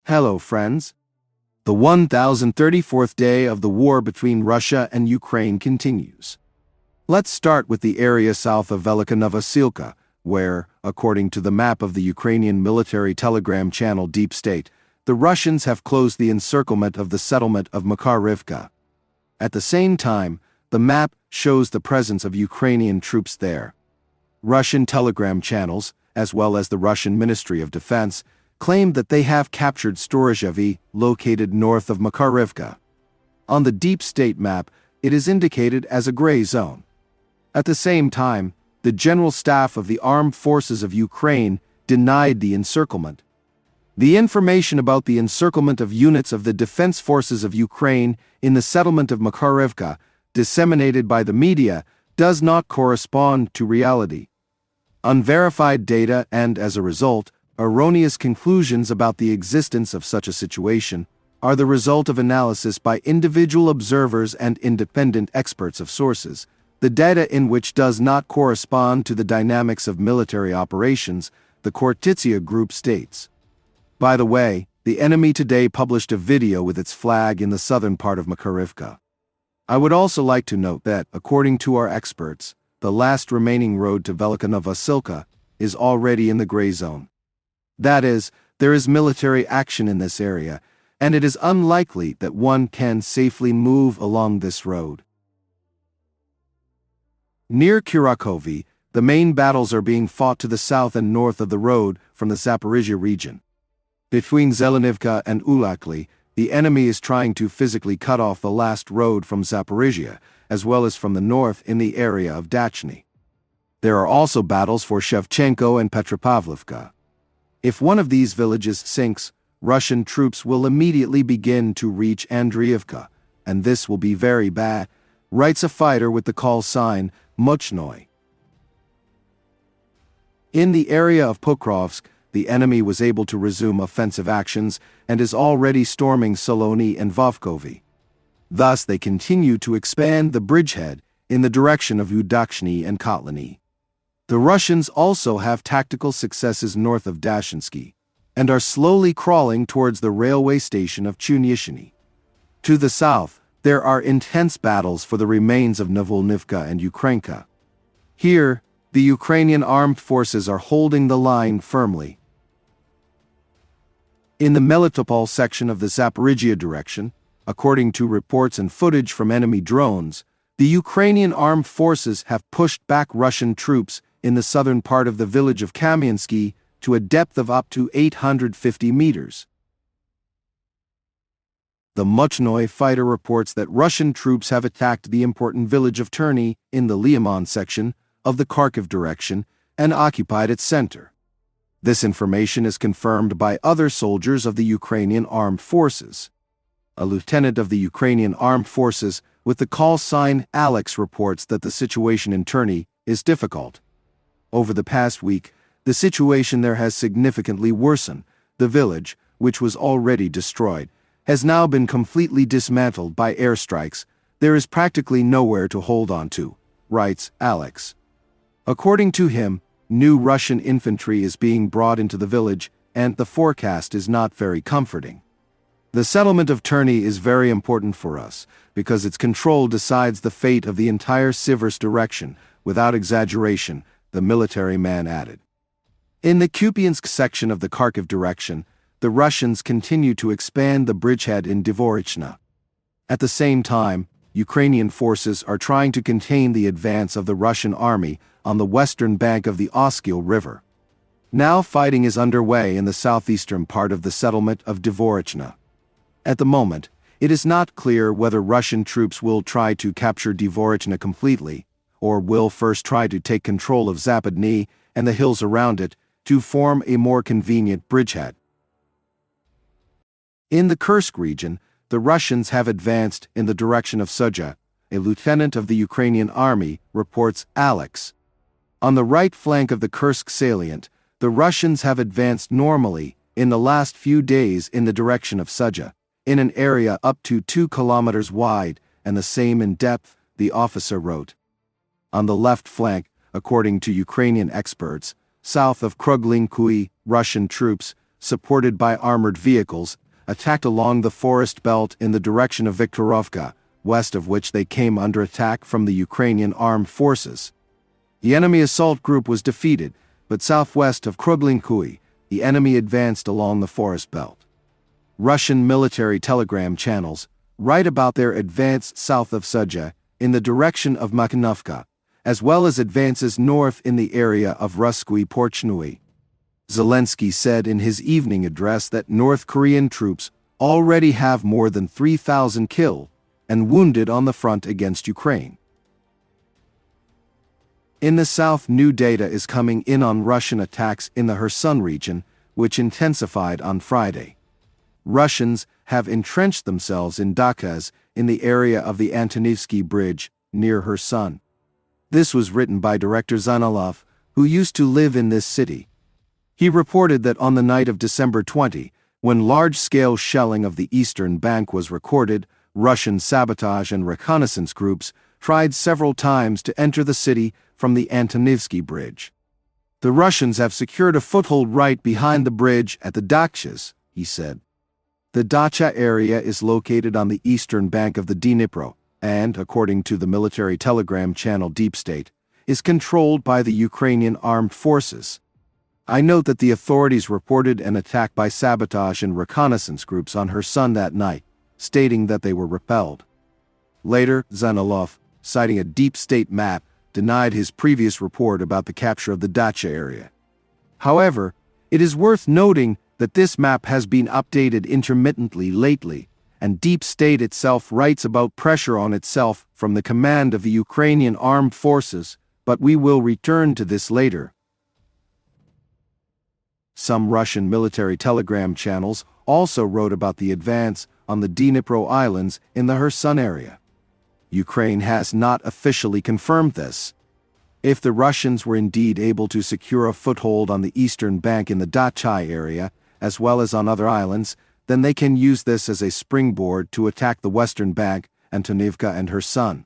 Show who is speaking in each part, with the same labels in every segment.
Speaker 1: Hello, friends. The 1034th day of the war between Russia and Ukraine continues. Let's start with the area south of Velika Novosilka, where, according to the map of the Ukrainian military telegram channel Deep State, the Russians have closed the encirclement of the settlement of Pokrovsk. At the same time, the map shows the presence of Ukrainian troops there. Russian telegram channels, as well as the Russian Ministry of Defense, claimed that they have captured Storozhevi, located north of Pokrovsk. On the Deep State map, it is indicated as a gray zone. At the same time, the General Staff of the Armed Forces of Ukraine denied the encirclement. The information about the encirclement of units of the Defense Forces of Ukraine in the settlement of Pokrovsk, disseminated by the media, does not correspond to reality. Unverified data and, as a result, erroneous conclusions about the existence of such a situation are the result of analysis by individual observers and independent experts of sources, the data in which does not correspond to the dynamics of military operations, the Kortitsia group states. By the way, the enemy today published a video with its flag in the southern part of Pokrovsk. I would also like to note that, according to our experts, the last remaining road to Velika Novosilka is already in the gray zone. That is, there is military action in this area, and it is unlikely that one can safely move along this road. Near Kurakhove, the main battles are being fought to the south and north of the road from the Zaporizhia region. Between Vremivka and Velanosa, the enemy is trying to physically cut off the last road from Zaporizhia, as well as from the north in the area of Turny. There are also battles for Shevchenko and Petropavlovka. If one of these villages sinks, Russian troops will immediately begin to reach Andriivka, and this will be very bad, writes a fighter with the call sign Muchnoy. In the area of Pokrovsk, the enemy was able to resume offensive actions and is already storming Solony and Vovkovy. Thus they continue to expand the bridgehead in the direction of Yevhenii and Kotliny. The Russians also have tactical successes north of Dashinsky, and are slowly crawling towards the railway station of Chunyishny. To the south, there are intense battles for the remains of Vremivka and Ukrainka. Here, the Ukrainian armed forces are holding the line firmly. In the Melitopol section of the Zaporizhia direction, according to reports and footage from enemy drones, the Ukrainian armed forces have pushed back Russian troops in the southern part of the village of Kamyansky to a depth of up to 850 meters. The Muchnoy fighter reports that Russian troops have attacked the important village of Turny in the Lyman section of the Kharkiv direction and occupied its center. This information is confirmed by other soldiers of the Ukrainian armed forces. A lieutenant of the Ukrainian armed forces with the call sign Alex reports that the situation in Turny is difficult. Over the past week, the situation there has significantly worsened. The village, which was already destroyed, has now been completely dismantled by airstrikes. There is practically nowhere to hold on to, writes Alex. According to him, new Russian infantry is being brought into the village, and the forecast is not very comforting. The settlement of Turny is very important for us, because its control decides the fate of the entire Siversk direction, without exaggeration, the military man added. In the Kupyansk section of the Kharkiv direction, the Russians continue to expand the bridgehead in Dvorichna. At the same time, Ukrainian forces are trying to contain the advance of the Russian army on the western bank of the Oskil River. Now fighting is underway in the southeastern part of the settlement of Dvorichna. At the moment, it is not clear whether Russian troops will try to capture Dvorichna completely, or will first try to take control of Zapadny and the hills around it to form a more convenient bridgehead. In the Kursk region, the Russians have advanced in the direction of Sudzha, a lieutenant of the Ukrainian army, reports Alex. On the right flank of the Kursk salient, the Russians have advanced normally in the last few days in the direction of Sudzha, in an area up to 2 kilometers wide and the same in depth, the officer wrote. On the left flank, according to Ukrainian experts, south of Kruglinkuy, Russian troops, supported by armored vehicles, attacked along the forest belt in the direction of Viktorovka, west of which they came under attack from the Ukrainian armed forces. The enemy assault group was defeated, but southwest of Kruglinkuy, the enemy advanced along the forest belt. Russian military telegram channels write about their advance south of Sudzha, in the direction of Makhinovka, as well as advances north in the area of Ruskyi Porchnui. Zelensky said in his evening address that North Korean troops already have more than 3,000 killed and wounded on the front against Ukraine. In the south, new data is coming in on Russian attacks in the Kherson region, which intensified on Friday. Russians have entrenched themselves in Dakaz in the area of the Antonivsky Bridge, near Kherson. This was written by director Zanilov, who used to live in this city. He reported that on the night of December 20, when large-scale shelling of the eastern bank was recorded, Russian sabotage and reconnaissance groups tried several times to enter the city from the Antonivsky Bridge. The Russians have secured a foothold right behind the bridge at the Dachas, he said. The Dacha area is located on the eastern bank of the Dnipro and, according to the military telegram channel Deep State, is controlled by the Ukrainian armed forces. I note that the authorities reported an attack by sabotage and reconnaissance groups on Kherson that night, stating that they were repelled. Later, Zanilov, citing a Deep State map, denied his previous report about the capture of the Dacha area. However, it is worth noting that this map has been updated intermittently lately, and Deep State itself writes about pressure on itself from the command of the Ukrainian armed forces, but we will return to this later. Some Russian military telegram channels also wrote about the advance on the Dnipro Islands in the Kherson area. Ukraine has not officially confirmed this. If the Russians were indeed able to secure a foothold on the eastern bank in the Dachai area, as well as on other islands, then they can use this as a springboard to attack the western bank, Antonivka and Kherson.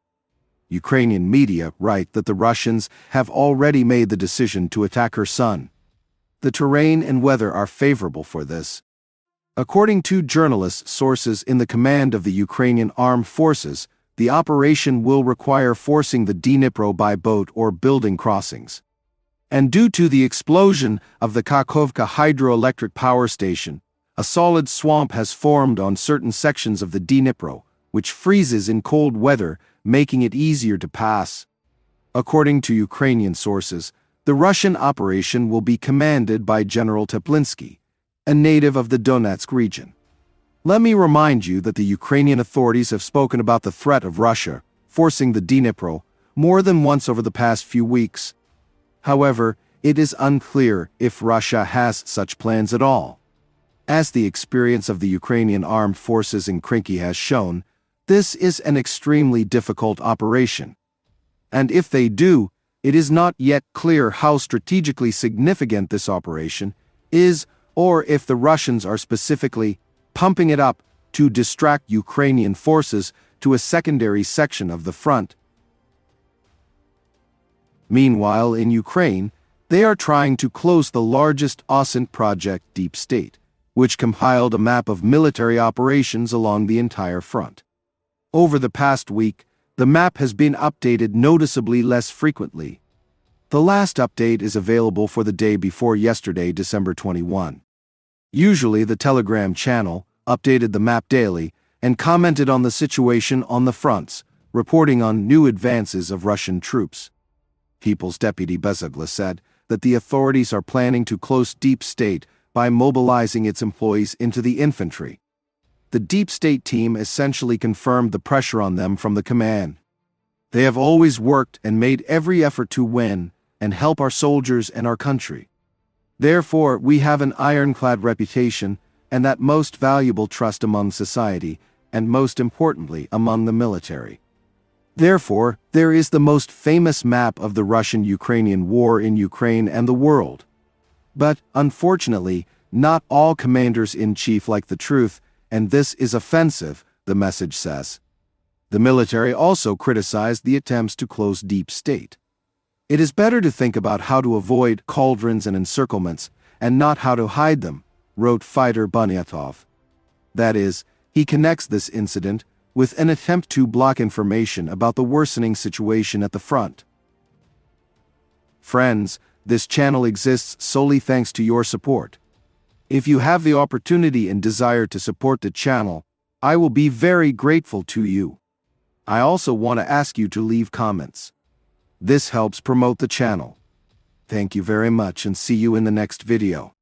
Speaker 1: Ukrainian media write that the Russians have already made the decision to attack Kherson. The terrain and weather are favorable for this. According to journalist sources in the command of the Ukrainian armed forces, the operation will require forcing the Dnipro by boat or building crossings. And due to the explosion of the Kakhovka hydroelectric power station, a solid swamp has formed on certain sections of the Dnipro, which freezes in cold weather, making it easier to pass. According to Ukrainian sources, the Russian operation will be commanded by General Teplinsky, a native of the Donetsk region. Let me remind you that the Ukrainian authorities have spoken about the threat of Russia forcing the Dnipro more than once over the past few weeks. However, it is unclear if Russia has such plans at all. As the experience of the Ukrainian armed forces in Krinky has shown, this is an extremely difficult operation. And if they do, it is not yet clear how strategically significant this operation is, or if the Russians are specifically pumping it up to distract Ukrainian forces to a secondary section of the front. Meanwhile, in Ukraine, they are trying to close the largest OSINT project, Deep State, which compiled a map of military operations along the entire front. Over the past week, the map has been updated noticeably less frequently. The last update is available for the day before yesterday, December 21. Usually, the Telegram channel updated the map daily and commented on the situation on the fronts, reporting on new advances of Russian troops. People's Deputy Bezugla said that the authorities are planning to close Deep State by mobilizing its employees into the infantry. The Deep State team essentially confirmed the pressure on them from the command. They have always worked and made every effort to win and help our soldiers and our country. Therefore, we have an ironclad reputation and that most valuable trust among society, and most importantly, among the military. Therefore, there is the most famous map of the Russian-Ukrainian war in Ukraine and the world. But, unfortunately, not all commanders-in-chief like the truth, and this is offensive, the message says. The military also criticized the attempts to close Deep State. It is better to think about how to avoid cauldrons and encirclements, and not how to hide them, wrote fighter Bunyatov. That is, he connects this incident with an attempt to block information about the worsening situation at the front. Friends, this channel exists solely thanks to your support. If you have the opportunity and desire to support the channel, I will be very grateful to you. I also want to ask you to leave comments. This helps promote the channel. Thank you very much and see you in the next video.